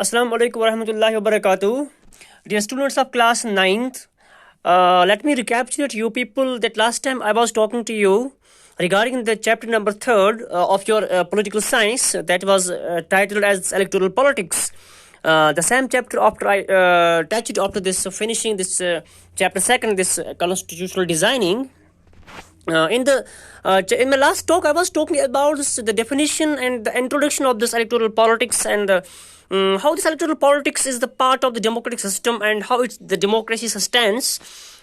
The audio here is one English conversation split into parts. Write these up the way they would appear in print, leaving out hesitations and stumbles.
Assalamu alaikum warahmatullahi wabarakatuh. Dear students of class 9th, let me recapitulate you people that last time I was talking to you regarding the chapter number 3rd of your political science that was titled as Electoral Politics. The same chapter after I touched after this finishing this chapter 2nd, this constitutional designing. In my last talk, I was talking about the definition and the introduction of this electoral politics and how this electoral politics is the part of the democratic system and how the democracy sustains,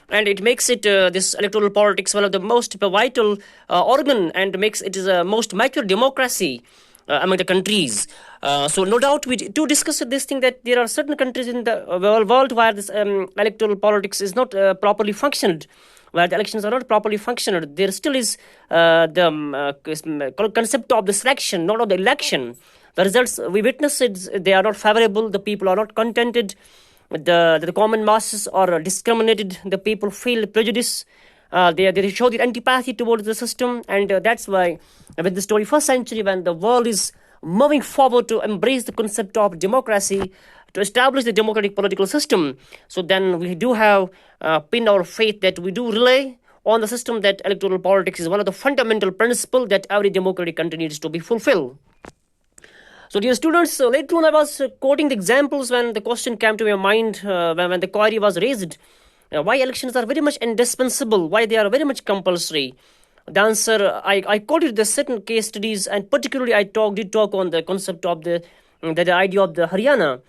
and it makes it this electoral politics one of the most vital organ and makes it is a most mature democracy among the countries. So no doubt we do discuss this thing that there are certain countries in the world where this electoral politics is not properly functioned, where the elections are not properly functioned. There still is the concept of the selection, not of the election. The results we witness it, they are not favorable. The people are not contented. The common masses are discriminated. The people feel prejudice. They show their antipathy towards the system, and that's why with the 21st century, when the world is moving forward to embrace the concept of democracy, to establish the democratic political system, so then we do have pinned our faith that we do rely on the system that electoral politics is one of the fundamental principles that every democratic country needs to be fulfilled. So dear students, later on I was quoting the examples when the question came to my mind, when the query was raised, why elections are very much indispensable, why they are very much compulsory. The answer, I quoted the certain case studies, and particularly I did talk on the concept of the idea of the Haryana,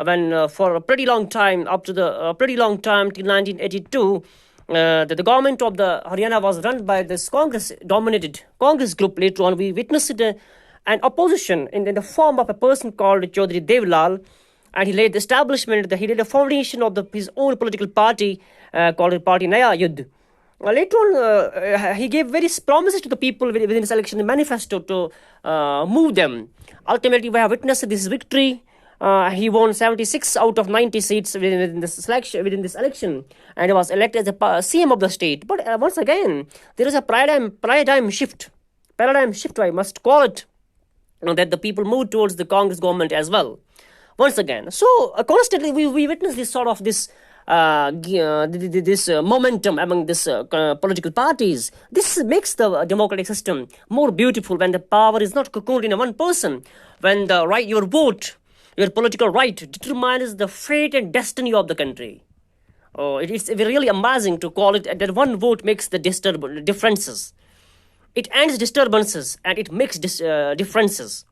when for a pretty long time, up to the pretty long time till 1982, the government of the Haryana was run by this Congress-dominated Congress group. Later on, we witnessed an opposition in the form of a person called Chaudhry Devlal, and he laid the establishment, he laid the foundation of his own political party called Party Naya Yudh. Later on, he gave various promises to the people within this election manifesto to move them. Ultimately, we have witnessed this victory. He won 76 out of 90 seats within this election, and he was elected as the CM of the state. But once again, there is a paradigm shift, I must call it, that the people moved towards the Congress government as well. Once again, so constantly we witness this sort of this momentum among this political parties. This makes the democratic system more beautiful when the power is not cocooned in one person, when your vote, your political right determines the fate and destiny of the country. It's really amazing to call it that one vote makes the differences. It ends disturbances and it makes differences.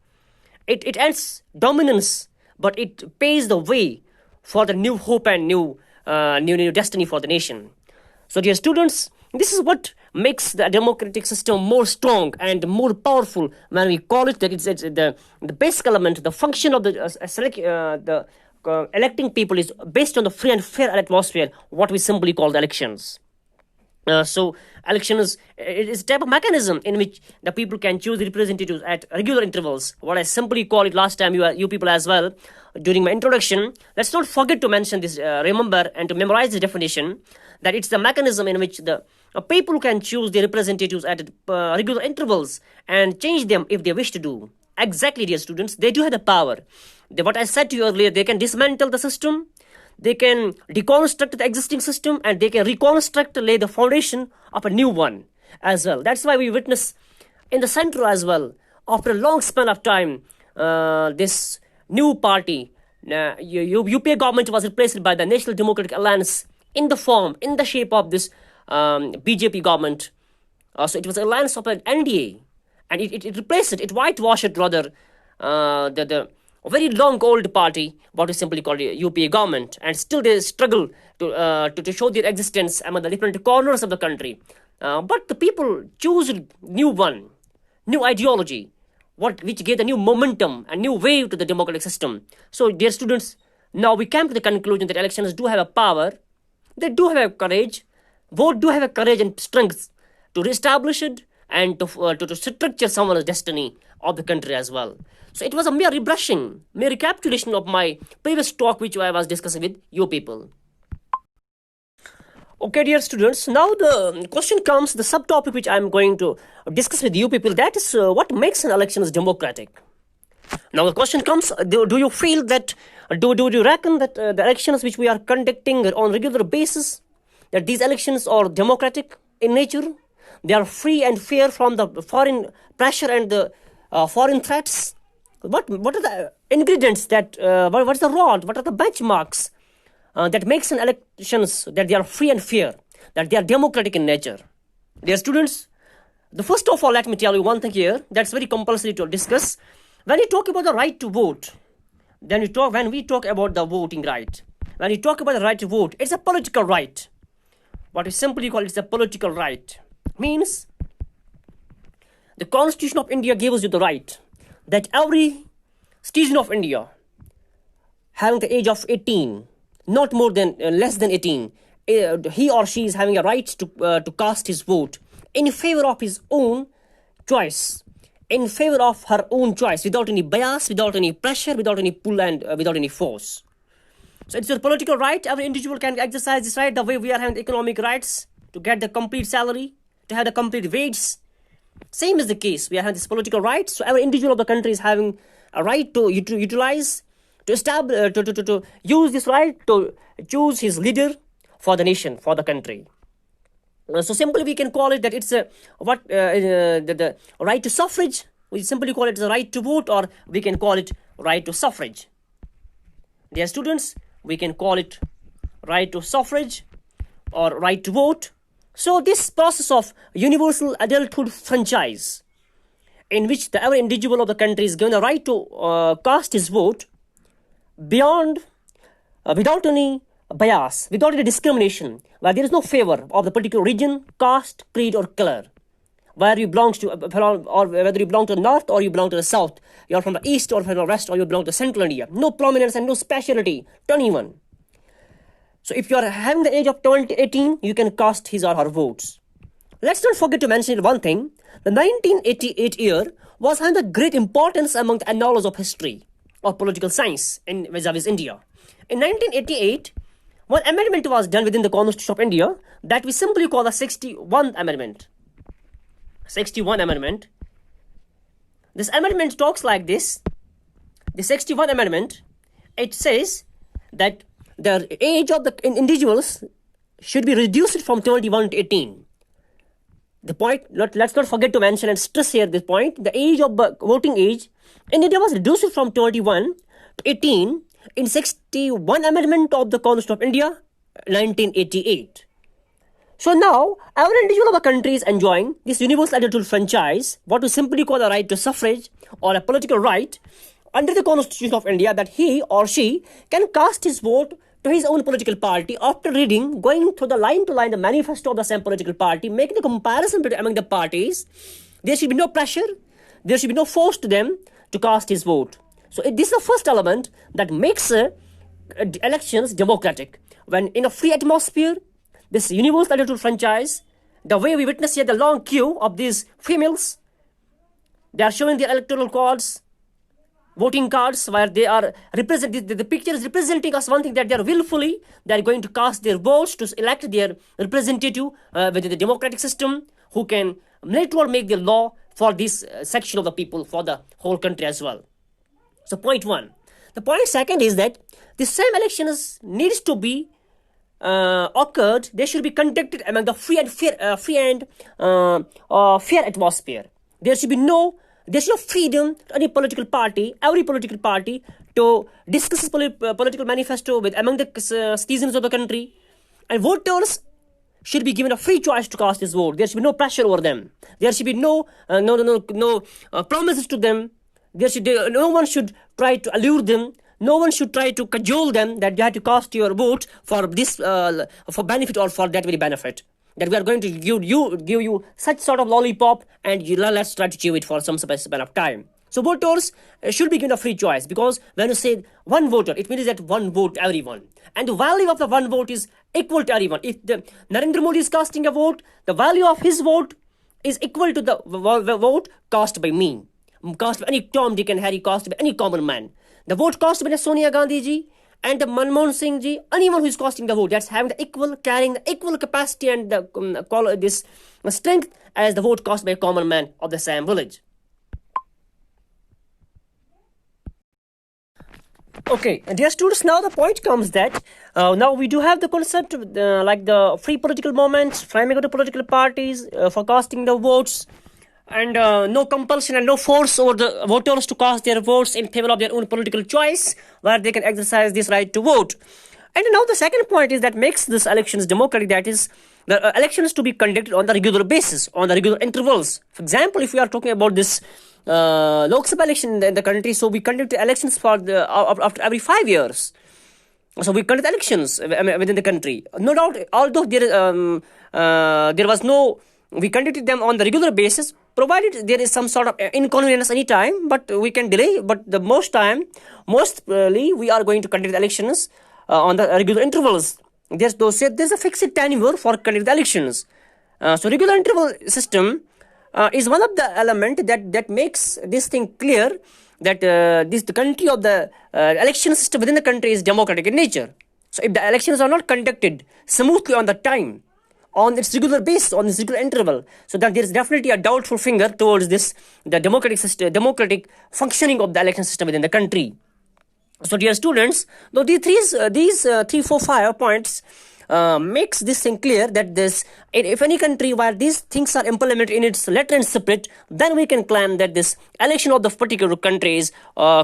It ends dominance, but it paves the way for the new hope and new destiny for the nation. So dear students, this is what makes the democratic system more strong and more powerful when we call it that it's the basic element, the function of the electing people is based on the free and fair atmosphere, what we simply call the elections. So elections is a type of mechanism in which the people can choose the representatives at regular intervals. What I simply call it last time, you people as well, during my introduction. Let's not forget to mention this, remember and to memorize the definition, that it's the mechanism in which the people can choose the representatives at regular intervals and change them if they wish to do. Exactly, dear students, they do have the power. What I said to you earlier, they can dismantle the system, they can deconstruct the existing system, and they can lay the foundation of a new one as well. That's why we witness in the center as well, after a long span of time, this new party, UPA government was replaced by the National Democratic Alliance in the shape of this BJP government. So it was an alliance of an NDA, and it replaced it whitewashed it rather, the a very long old party, what we simply call the UPA government, and still they struggle to show their existence among the different corners of the country. But the people choose new ideology, which gave the new momentum and new wave to the democratic system. So dear students, now we came to the conclusion that elections do have a power, they do have a courage, vote do have a courage and strength to reestablish it and to structure someone's destiny of the country as well. So it was a mere recapitulation of my previous talk which I was discussing with you people. Okay, dear students, now the question comes, the subtopic which I am going to discuss with you people, that is what makes an election democratic. Now the question comes, do you feel that, do you reckon that the elections which we are conducting on a regular basis, that these elections are democratic in nature? They are free and fair from the foreign pressure and the foreign threats? What are the ingredients that, what's the rod, what are the benchmarks that makes an elections that they are free and fair, that they are democratic in nature? Dear students, the first of all, let me tell you one thing here that's very compulsory to discuss. When you talk about the right to vote, when we talk about the voting right, when you talk about the right to vote, it's a political right. What we simply call it's a political right. Means the Constitution of India gives you the right that every citizen of India having the age of 18, not more than less than 18, he or she is having a right to cast his vote in favor of his own choice, in favor of her own choice, without any bias, without any pressure, without any pull, and without any force. So it's a political right. Every individual can exercise this right the way we are having economic rights to get the complete salary, to have the complete wage. Same is the case. We are having this political right. So every individual of the country is having a right to utilize, to establish, to use this right to choose his leader for the nation, for the country. So simply we can call it that it's the right to suffrage. We simply call it the right to vote, or we can call it right to suffrage. Dear students, we can call it right to suffrage or right to vote. So this process of universal adulthood franchise, in which every individual of the country is given the right to cast his vote beyond, without any bias, without any discrimination, where there is no favor of the particular region, caste, creed, or color, where you belong to, or whether you belong to the north or you belong to the south, you are from the east or from the west, or you belong to central India. No prominence and no speciality to anyone. So if you are having the age of 18, you can cast his or her votes. Let's not forget to mention one thing. The 1988 year was having a great importance among the annals of history or political science in vis-a-vis India. In 1988, one amendment was done within the Constitution of India that we simply call the 61 Amendment. 61 Amendment. This amendment talks like this. The 61 Amendment, it says that the age of the individuals should be reduced from 21 to 18. The point, let's not forget to mention and stress here this point, the age of voting age in India was reduced from 21 to 18 in 61 Amendment of the Constitution of India, 1988. So now, every individual of the country is enjoying this universal adulthood franchise, what we simply call a right to suffrage or a political right under the Constitution of India, that he or she can cast his vote to his own political party after reading, going through the line to line the manifesto of the same political party, making a comparison between among the parties. There should be no pressure, there should be no force to them to cast his vote. So this is the first element that makes elections democratic. When in a free atmosphere, this universal adulthood franchise, the way we witness here the long queue of these females, they are showing their electoral cards, voting cards, where they are represented. The picture is representing us one thing, that they are willfully, they are going to cast their votes to elect their representative within the democratic system, who can later make the law for this section of the people, for the whole country as well. So point one. The point second is that the same elections needs to be occurred. They should be conducted among the free and fair atmosphere. There should be no freedom to any political party, every political party, to discuss political manifesto with among the citizens of the country, and voters should be given a free choice to cast his vote. There should be no pressure over them. There should be no promises to them. No one should try to allure them. No one should try to cajole them that you have to cast your vote for this, for benefit or for that very benefit. That we are going to give you such sort of lollipop, and let's try to chew it for some specific of time. So voters should be given a free choice, because when you say one voter, it means that one vote everyone. And the value of the one vote is equal to everyone. If Narendra Modi is casting a vote, the value of his vote is equal to the vote cast by me. Cast by any Tom, Dick and Harry, cast by any common man. The vote cast by Sonia Gandhi ji and the Manmohan Singh ji, anyone who is casting the vote, that's having the equal, carrying the equal capacity and the this strength as the vote cast by a common man of the same village. Okay, dear students, now the point comes that now we do have the concept like the free political movements, framing of the political parties, forecasting the votes, and no compulsion and no force over the voters to cast their votes in favor of their own political choice, where they can exercise this right to vote. And now the second point is that makes this elections democratic, that is, the elections to be conducted on the regular basis, on the regular intervals. For example, if we are talking about this Lok Sabha election in the country, so we conduct elections for after every 5 years. So we conduct elections within the country. No doubt, although there was no, we conducted them on the regular basis, provided there is some sort of inconvenience any time, but we can delay. But the mostly we are going to conduct elections on the regular intervals. There's a fixed tenure for conduct elections. So regular interval system is one of the element that makes this thing clear that the country of the election system within the country is democratic in nature. So if the elections are not conducted smoothly on the time, on its regular basis, on its regular interval, so that there is definitely a doubtful finger towards the democratic functioning of the election system within the country. So dear students, though these 3, 4, 5 points makes this thing clear that if any country where these things are implemented in its letter and spirit, then we can claim that this election of the particular country is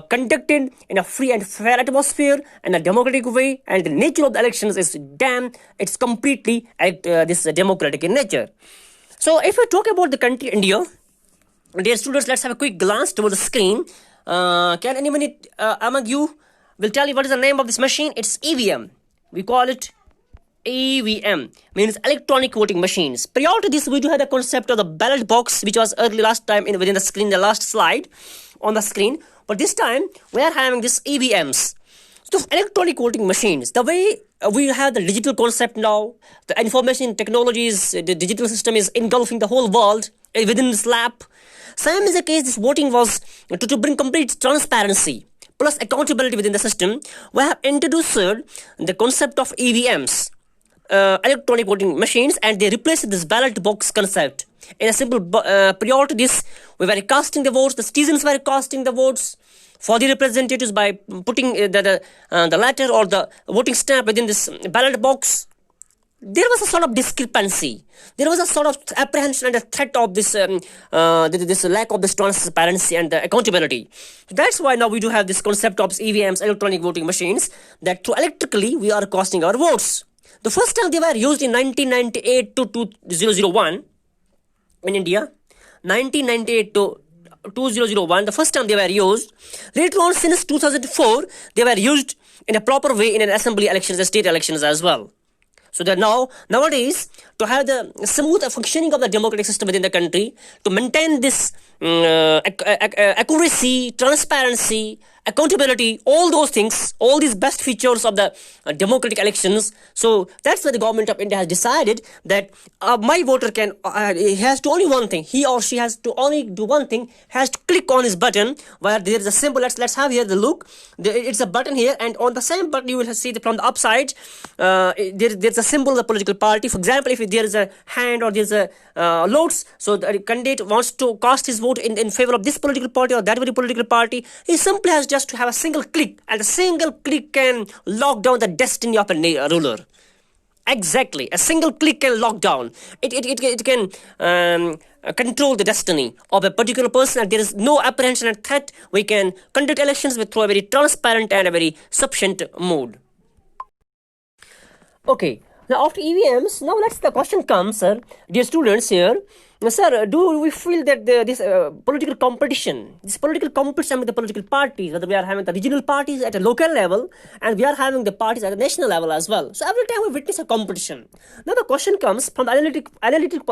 conducted in a free and fair atmosphere and a democratic way, and the nature of the elections is it's completely this democratic in nature. So if we talk about the country India, dear students, let's have a quick glance toward the screen. Can anybody among you will tell you what is the name of this machine? It's EVM. We call it EVM, means electronic voting machines. Prior to this, we do have the concept of the ballot box, which was early last time within the screen, the last slide on the screen. But this time, we are having this EVMs. So electronic voting machines, the way we have the digital concept now, the information technologies, the digital system is engulfing the whole world within this lap. Same is the case, this voting was to bring complete transparency plus accountability within the system. We have introduced the concept of EVMs, electronic voting machines, and they replaced this ballot box concept. In a simple, prior to this, we were casting the votes, the citizens were casting the votes for the representatives by putting the letter or the voting stamp within this ballot box. There was a sort of discrepancy. There was a sort of apprehension and a threat of this lack of this transparency and the accountability. So that's why now we do have this concept of EVMs, electronic voting machines, that through electrically we are casting our votes. The first time they were used in 1998 to 2001 in India. 1998 to 2001, the first time they were used. Later on, since 2004, they were used in a proper way in an assembly elections and state elections as well. So that nowadays, to have the smooth functioning of the democratic system within the country, to maintain this accuracy, transparency, accountability, all those things, all these best features of the democratic elections. So that's why the government of India has decided that my voter he has to only one thing, he or she has to only do one thing, has to click on his button where there is a symbol. Let's have here the look. It's a button here, and on the same button you will see from the upside there's a symbol of the political party. For example, if there is a hand or there's a loads, so the candidate wants to cast his vote in favor of this political party or that very political party, he simply has just to have a single click, and a single click can lock down the destiny of a ruler. Exactly, a single click can lock down. It can control the destiny of a particular person, and there is no apprehension and threat. We can conduct elections through a very transparent and a very sufficient mode. Okay, now after EVMs, now the question comes, sir, dear students here. Now, sir, do we feel that this political competition with the political parties, whether we are having the regional parties at a local level and we are having the parties at a national level as well. So every time we witness a competition. Now the question comes from the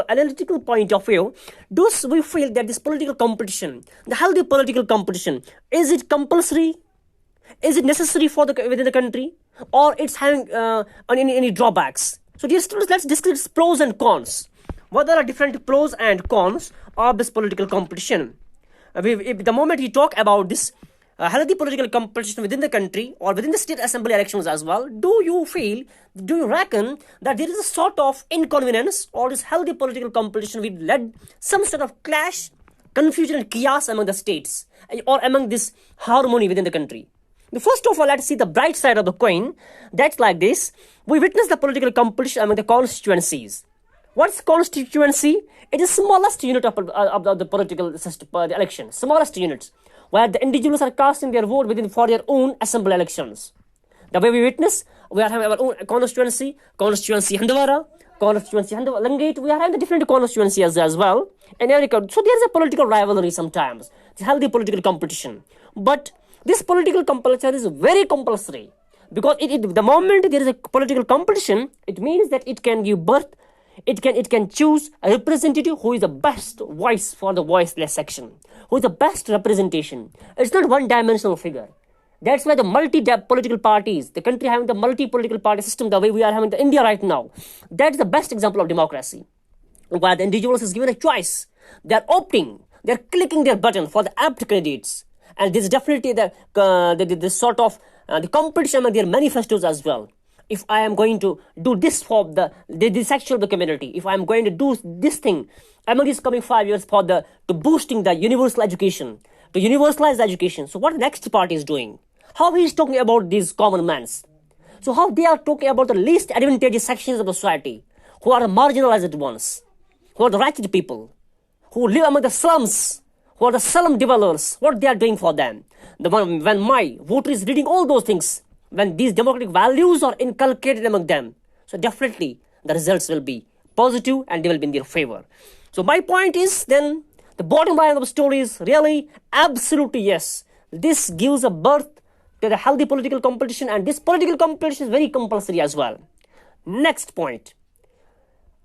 analytical point of view, do we feel that this political competition, the healthy political competition, is it compulsory? Is it necessary within the country? Or it's having any drawbacks? So dear students, let's discuss pros and cons. What are the different pros and cons of this political competition? The moment we talk about this healthy political competition within the country or within the state assembly elections as well, do you reckon that there is a sort of inconvenience, or this healthy political competition will lead some sort of clash, confusion and chaos among the states or among this harmony within the country? First of all, let's see the bright side of the coin. That's like this. We witness the political competition among the constituencies. What's constituency? It is the smallest unit of the political system, the election. Smallest units, where the individuals are casting their vote within for their own assembly elections. The way we witness, we are having our own constituency Handwara, constituency Langate. We are having the different constituencies as well. In every country. So there is a political rivalry sometimes. It's healthy political competition. But this political competition is very compulsory. Because the moment there is a political competition, it means that it can give birth, it can choose a representative who is the best voice for the voiceless section, who is the best representation. It's not one-dimensional figure. That's why the multi-political parties, the country having the multi-political party system, the way we are having the India right now, that's the best example of democracy, where the individuals is given a choice. They're opting, they're clicking their button for the apt candidates. And this is definitely the sort of the competition among their manifestos as well. If I am going to do this for the section of the community, if I am going to do this thing among these coming 5 years to boosting the universal education, to universalize education. So what the next party is doing? How he is talking about these common mans? So how they are talking about the least advantageous sections of the society, who are the marginalized ones, who are the wretched people, who live among the slums, who are the slum dwellers, what they are doing for them. When my voter is reading all those things, when these democratic values are inculcated among them, so definitely the results will be positive and they will be in their favor. So my point is then, the bottom line of the story is really absolutely yes. This gives a birth to the healthy political competition, and this political competition is very compulsory as well. Next point.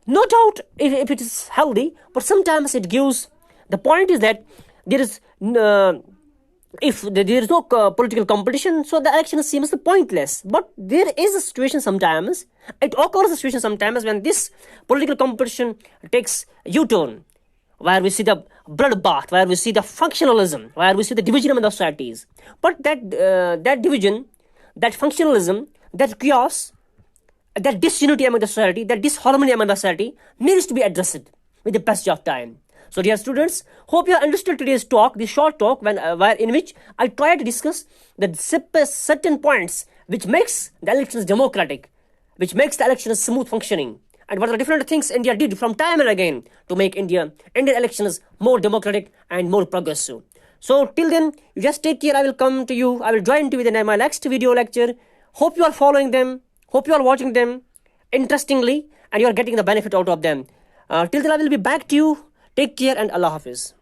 No doubt if it is healthy, but sometimes it gives, the point is that there is, if there is no political competition, so the election seems pointless. But there is a situation sometimes, it occurs a situation sometimes when this political competition takes U-turn, where we see the bloodbath, where we see the functionalism, where we see the division among the societies. But that division, that functionalism, that chaos, that disunity among the society, that disharmony among the society needs to be addressed with the passage of time. So dear students, hope you have understood today's talk, this short talk, in which I try to discuss the certain points which makes the elections democratic, which makes the elections smooth functioning, and what are the different things India did from time and again to make Indian elections more democratic and more progressive. So till then, you just take care. I will come to you. I will join you with my next video lecture. Hope you are following them. Hope you are watching them interestingly and you are getting the benefit out of them. Till then, I will be back to you. Take care and Allah Hafiz.